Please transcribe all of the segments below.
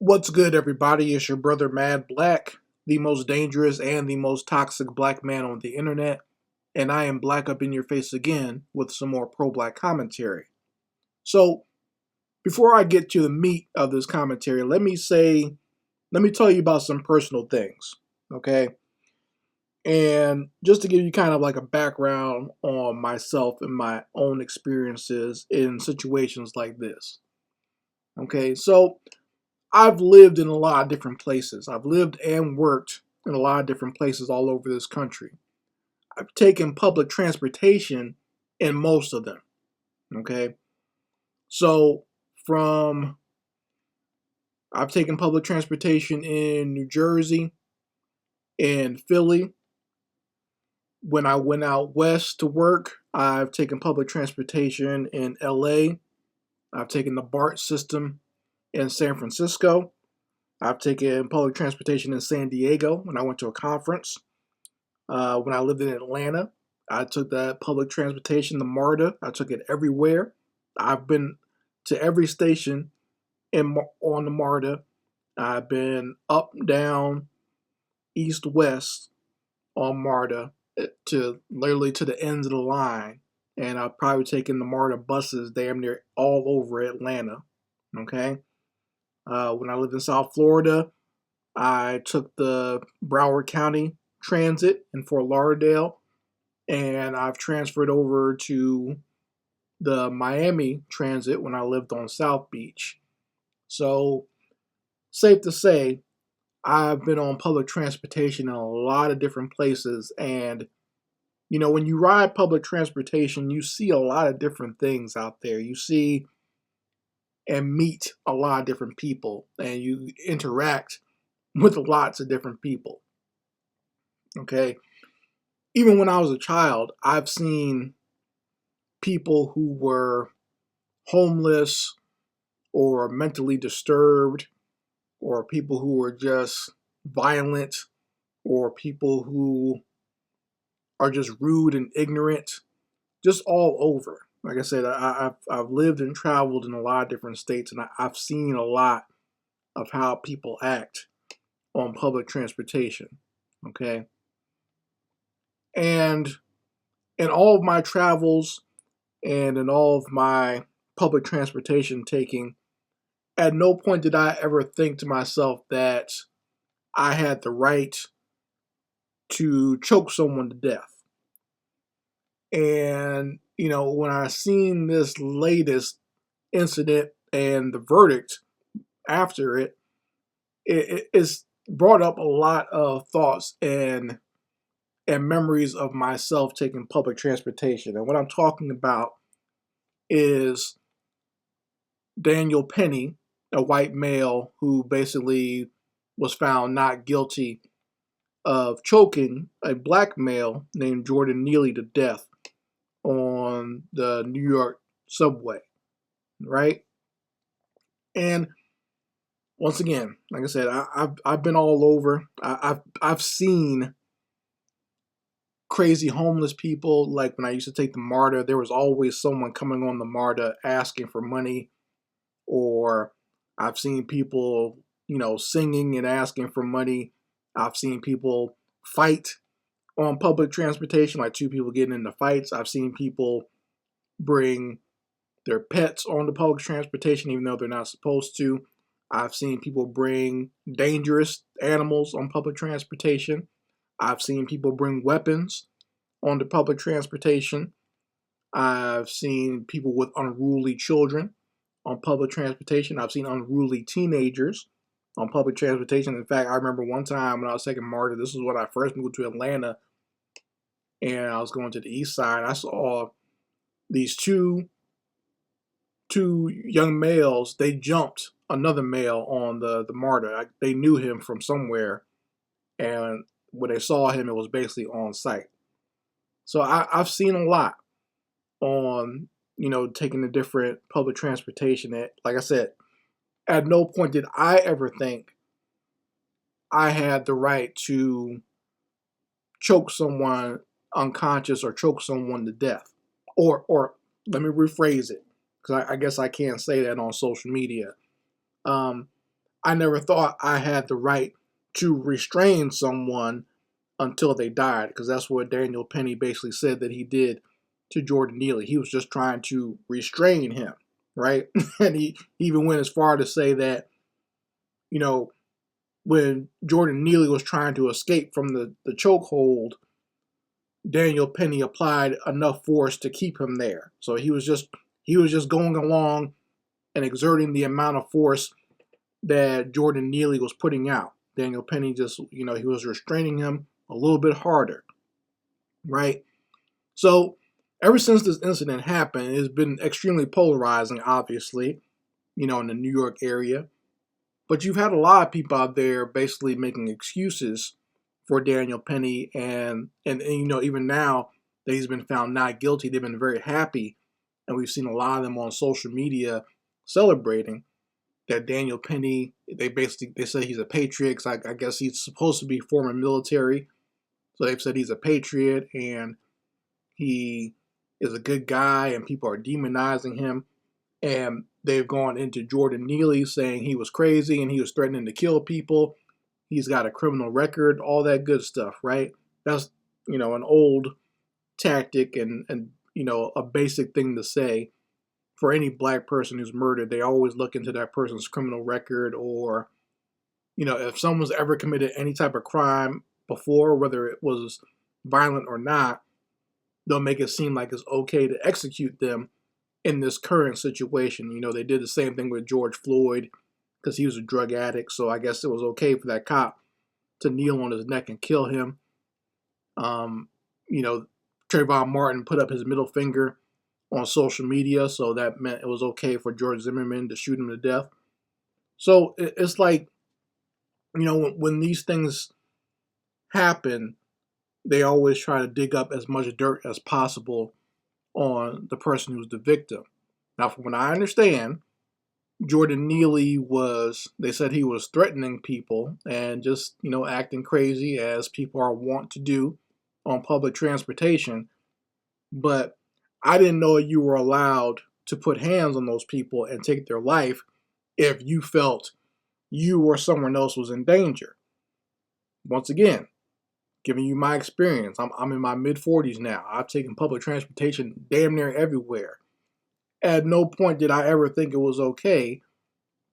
What's good, everybody? It's your brother Mad Black, the most dangerous and the most toxic black man on the internet, and I am black up in your face again with some more pro black commentary. So, before I get to the meat of this commentary, let me tell you about some personal things, okay? And just to give you kind of like a background on myself and my own experiences in situations like this, okay? So, I've lived in a lot of different places. I've lived and worked in a lot of different places all over this country. I've taken public transportation in most of them. Okay. So from I've taken public transportation in New Jersey, in Philly. When I went out west to work, I've taken public transportation in LA. I've taken the BART system in San Francisco. I've taken public transportation in San Diego when I went to a conference. When I lived in Atlanta, I took that public transportation, the MARTA. I took it everywhere. I've been to every station on the MARTA. I've been up, down, east, west on MARTA to literally to the ends of the line. And I've probably taken the MARTA buses damn near all over Atlanta. Okay. When I lived in South Florida, I took the Broward County Transit in Fort Lauderdale, and I've transferred over to the Miami Transit when I lived on South Beach. So, safe to say, I've been on public transportation in a lot of different places. And, when you ride public transportation, you see a lot of different things out there. You see and meet a lot of different people, and you interact with lots of different people. Okay. Even when I was a child, I've seen people who were homeless or mentally disturbed, or people who were just violent, or people who are just rude and ignorant, just all over. Like I said, I've lived and traveled in a lot of different states, and I've seen a lot of how people act on public transportation. Okay. And in all of my travels and in all of my public transportation taking, at no point did I ever think to myself that I had the right to choke someone to death. And, when I seen this latest incident and the verdict after it's brought up a lot of thoughts and memories of myself taking public transportation. And what I'm talking about is Daniel Penny, a white male who basically was found not guilty of choking a black male named Jordan Neely to death on the New York subway, right? And once again, like I said, I've been all over. I've seen crazy homeless people. Like when I used to take the MARTA, there was always someone coming on the MARTA asking for money, or I've seen people, singing and asking for money. I've seen people fight on public transportation, like two people getting into fights. I've seen people bring their pets on the public transportation, even though they're not supposed to. I've seen people bring dangerous animals on public transportation. I've seen people bring weapons on the public transportation. I've seen people with unruly children on public transportation. I've seen unruly teenagers on public transportation. In fact, I remember one time when I was taking MARTA, this was when I first moved to Atlanta, and I was going to the east side. I saw these two young males. They jumped another male on the MARTA. They knew him from somewhere, and when they saw him, it was basically on sight. So I've seen a lot on, taking the different public transportation. That, like I said, at no point did I ever think I had the right to choke someone unconscious or choke someone to death. Or let me rephrase it, because I guess I can't say that on social media. Um, I never thought I had the right to restrain someone until they died, because that's what Daniel Penny basically said that he did to Jordan Neely. He was just trying to restrain him, right? And he even went as far to say that, you know, when Jordan Neely was trying to escape from the chokehold, Daniel Penny applied enough force to keep him there. So he was just going along and exerting the amount of force that Jordan Neely was putting out. Daniel Penny just, he was restraining him a little bit harder, right? So ever since this incident happened, it's been extremely polarizing, obviously, in the New York area. But you've had a lot of people out there basically making excuses for Daniel Penny, and even now that he's been found not guilty, they've been very happy, and we've seen a lot of them on social media celebrating that Daniel Penny. They say he's a patriot. 'Cause I guess he's supposed to be former military, so they've said he's a patriot and he is a good guy, and people are demonizing him. And they've gone into Jordan Neely saying he was crazy and he was threatening to kill people. He's got a criminal record, all that good stuff, right? That's, an old tactic and a basic thing to say for any black person who's murdered. They always look into that person's criminal record, or, if someone's ever committed any type of crime before, whether it was violent or not, they'll make it seem like it's okay to execute them in this current situation. They did the same thing with George Floyd because he was a drug addict. So I guess it was okay for that cop to kneel on his neck and kill him. Um, Trayvon Martin put up his middle finger on social media, so that meant it was okay for George Zimmerman to shoot him to death. So it's like, when these things happen, they always try to dig up as much dirt as possible on the person who's the victim. Now, from what I understand, Jordan Neely they said he was threatening people and just, acting crazy as people are wont to do on public transportation. But I didn't know you were allowed to put hands on those people and take their life if you felt you or someone else was in danger. Once again, giving you my experience, I'm in my mid 40s now. I've taken public transportation damn near everywhere. At no point did I ever think it was okay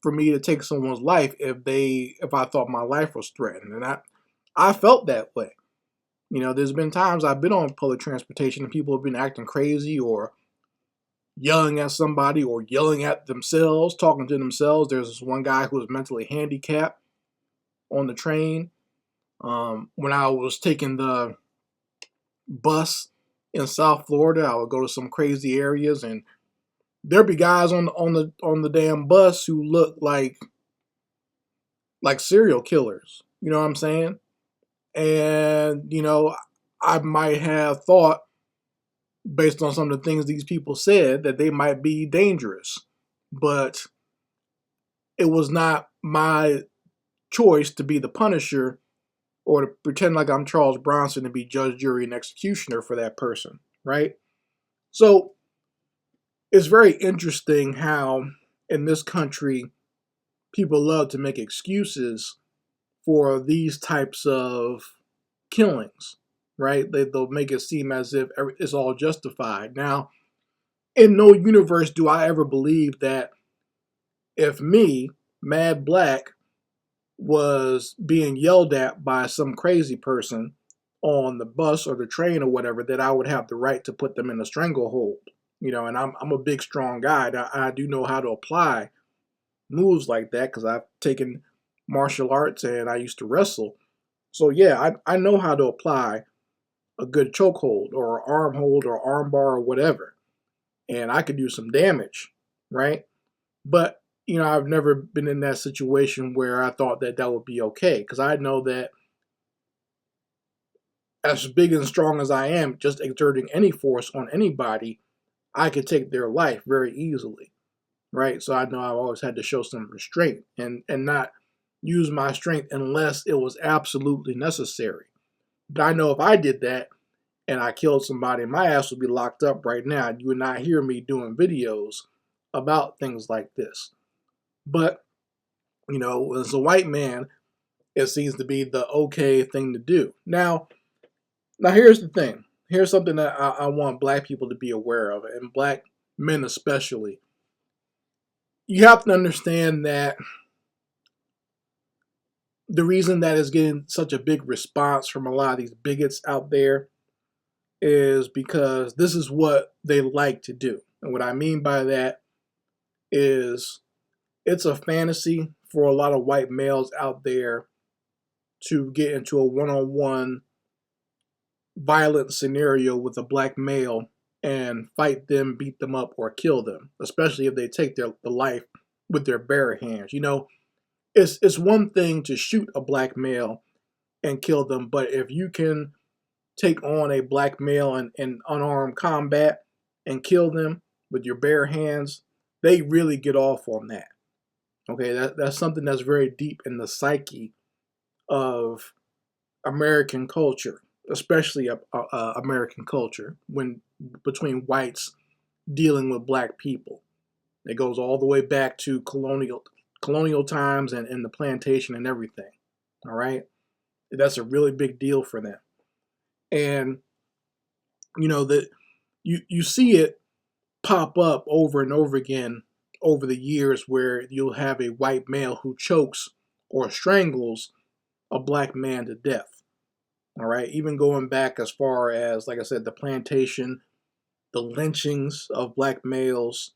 for me to take someone's life if I thought my life was threatened. And I felt that way. There's been times I've been on public transportation and people have been acting crazy or yelling at somebody or yelling at themselves, talking to themselves. There's this one guy who was mentally handicapped on the train. When I was taking the bus in South Florida, I would go to some crazy areas, and there'd be guys on the damn bus who look like serial killers. You know what I'm saying? And I might have thought, based on some of the things these people said, that they might be dangerous, but it was not my choice to be the punisher or to pretend like I'm Charles Bronson to be judge, jury, and executioner for that person, right? So it's very interesting how in this country people love to make excuses for these types of killings, right? They'll make it seem as if it's all justified. Now, in no universe do I ever believe that if me, Mad Black, was being yelled at by some crazy person on the bus or the train or whatever, that I would have the right to put them in a stranglehold. And I'm a big, strong guy. I do know how to apply moves like that because I've taken martial arts and I used to wrestle. So yeah, I know how to apply a good chokehold or arm hold or arm bar or whatever, and I could do some damage, right? But I've never been in that situation where I thought that would be okay, because I know that as big and strong as I am, just exerting any force on anybody, I could take their life very easily, right? So I know I've always had to show some restraint and not use my strength unless it was absolutely necessary. But I know if I did that and I killed somebody, my ass would be locked up right now. You would not hear me doing videos about things like this. But, As a white man, it seems to be the okay thing to do. Now here's the thing. Here's something that I want black people to be aware of, and black men especially. You have to understand that the reason that is getting such a big response from a lot of these bigots out there is because this is what they like to do. And what I mean by that is it's a fantasy for a lot of white males out there to get into a one-on-one violent scenario with a black male and fight them, beat them up, or kill them, especially if they take the life with their bare hands. It's one thing to shoot a black male and kill them, but if you can take on a black male in unarmed combat and kill them with your bare hands, they really get off on that. Okay, that's something that's very deep in the psyche of American culture, especially American culture, when between whites dealing with black people. It goes all the way back to colonial times and the plantation and everything. All right, that's a really big deal for them, and that you see it pop up over and over again over the years, where you'll have a white male who chokes or strangles a black man to death. All right, even going back as far as, like I said, the plantation, the lynchings of black males,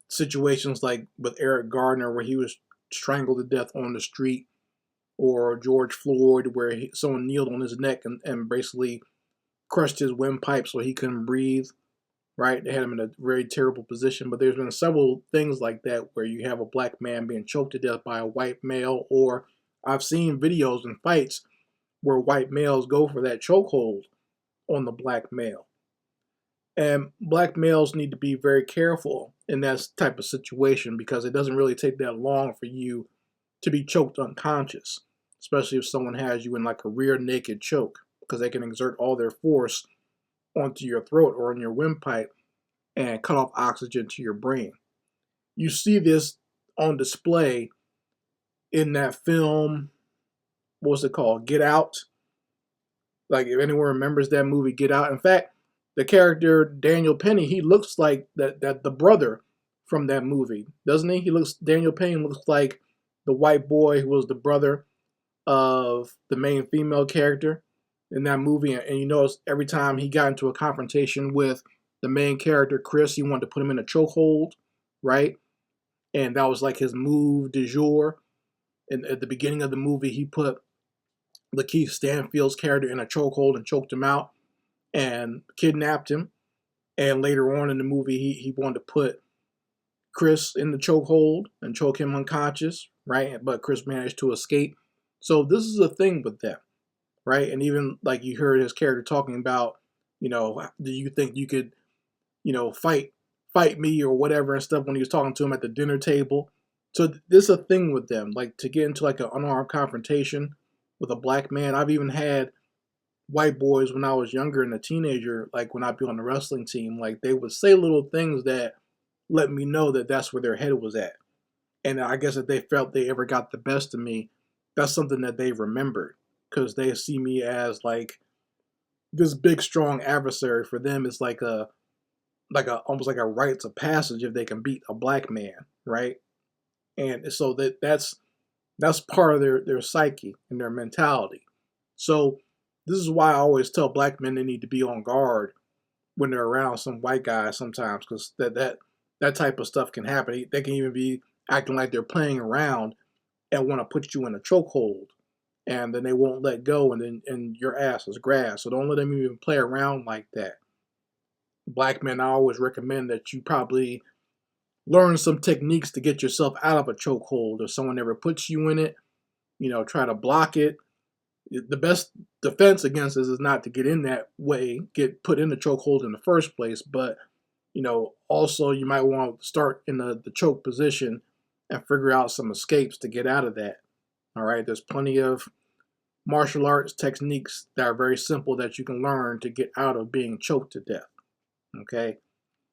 situations like with Eric Gardner, where he was strangled to death on the street, or George Floyd, where someone kneeled on his neck and basically crushed his windpipe so he couldn't breathe. Right, they had him in a very terrible position. But there's been several things like that where you have a black man being choked to death by a white male, or I've seen videos and fights where white males go for that chokehold on the black male. And black males need to be very careful in that type of situation, because it doesn't really take that long for you to be choked unconscious, especially if someone has you in like a rear naked choke, because they can exert all their force onto your throat or in your windpipe and cut off oxygen to your brain. You see this on display in that film. What's it called? Get Out. Like, if anyone remembers that movie, Get Out. In fact, the character Daniel Penny, he looks like that the brother from that movie, doesn't he? Daniel Penny looks like the white boy who was the brother of the main female character in that movie. And you notice every time he got into a confrontation with the main character, Chris, he wanted to put him in a chokehold, right? And that was like his move du jour. And at the beginning of the movie, he put Lakeith Stanfield's character in a chokehold and choked him out and kidnapped him. And later on in the movie, he wanted to put Chris in the chokehold and choke him unconscious, right? But Chris managed to escape. So this is a thing with them, right? And even like you heard his character talking about, do you think you could, fight me or whatever and stuff, when he was talking to him at the dinner table. So this is a thing with them, like to get into like an unarmed confrontation with a black man. I've even had white boys when I was younger and a teenager, like when I'd be on the wrestling team, like they would say little things that let me know that that's where their head was at. And I guess if they felt they ever got the best of me, that's something that they remembered, because they see me as like this big strong adversary. For them, it's like a almost like a rites of passage if they can beat a black man, right? And so that's part of their psyche and their mentality. So this is why I always tell black men they need to be on guard when they're around some white guys sometimes, because that type of stuff can happen. They can even be acting like they're playing around and want to put you in a chokehold, and then they won't let go, and your ass is grass. So don't let them even play around like that. Black men, I always recommend that you probably learn some techniques to get yourself out of a chokehold. If someone ever puts you in it, try to block it. The best defense against this is not to get in that way, get put in the chokehold in the first place. But, also you might want to start in the choke position and figure out some escapes to get out of that. All right, there's plenty of martial arts techniques that are very simple that you can learn to get out of being choked to death. Okay,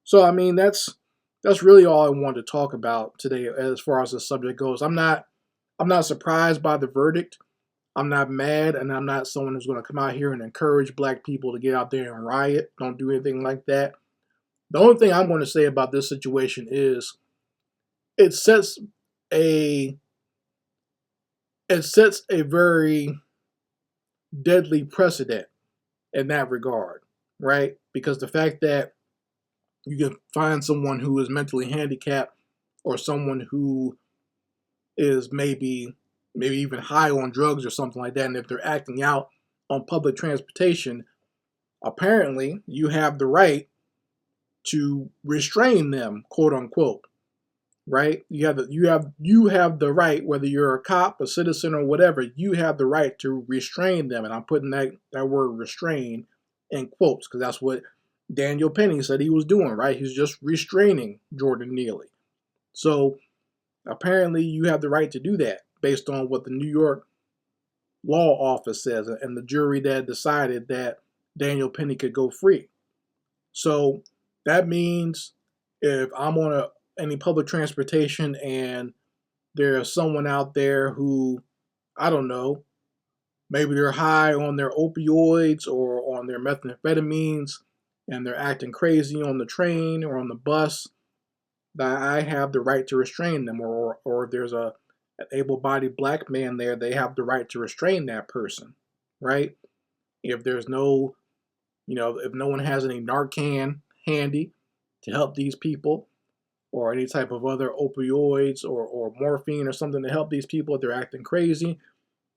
so I mean that's that's really all I wanted to talk about today as far as the subject goes. I'm not surprised by the verdict. I'm not mad, and I'm not someone who's going to come out here and encourage black people to get out there and riot. Don't do anything like that. The only thing I'm going to say about this situation is it sets a it sets a very deadly precedent in that regard, right? Because the fact that you can find someone who is mentally handicapped or someone who is maybe even high on drugs or something like that, and if they're acting out on public transportation, apparently you have the right to restrain them, quote unquote, right? You have the right, whether you're a cop, a citizen, or whatever, you have the right to restrain them. And I'm putting that word restrain in quotes because that's what Daniel Penny said he was doing, right? He's just restraining Jordan Neely. So apparently you have the right to do that based on what the New York law office says and the jury that decided that Daniel Penny could go free. So that means if I'm on any public transportation and there's someone out there who, I don't know, maybe they're high on their opioids or on their methamphetamines and they're acting crazy on the train or on the bus, that I have the right to restrain them. Or if there's an able-bodied black man there, they have the right to restrain that person, right? If there's no, if no one has any Narcan handy to help these people, or any type of other opioids or morphine or something to help these people if they're acting crazy,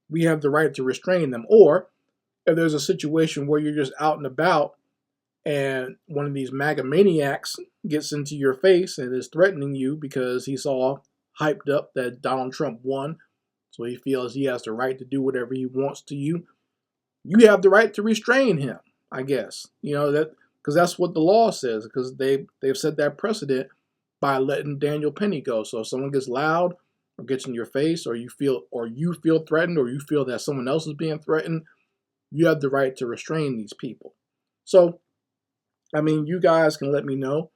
we have the right to restrain them. Or if there's a situation where you're just out and about and one of these MAGA maniacs gets into your face and is threatening you because he's all hyped up that Donald Trump won, so he feels he has the right to do whatever he wants to you, you have the right to restrain him, I guess. That because that's what the law says, because they've set that precedent by letting Daniel Penny go. So if someone gets loud or gets in your face, or you feel threatened, or you feel that someone else is being threatened, you have the right to restrain these people. So, I mean, you guys can let me know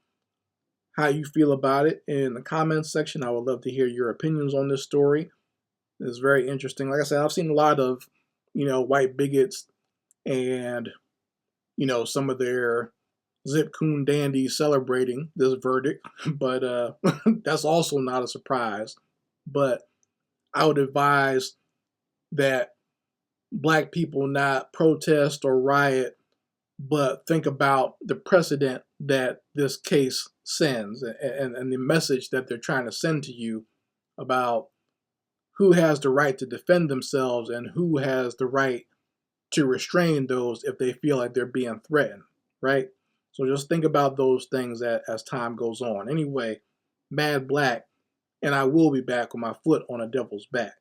how you feel about it in the comments section. I would love to hear your opinions on this story. It's very interesting. Like I said, I've seen a lot of, white bigots and, some of their Zip Coon dandies celebrating this verdict, but that's also not a surprise. But I would advise that black people not protest or riot, but think about the precedent that this case sends and the message that they're trying to send to you about who has the right to defend themselves and who has the right to restrain those if they feel like they're being threatened, right? So just think about those things as time goes on. Anyway, Mad Black, and I will be back with my foot on a devil's back.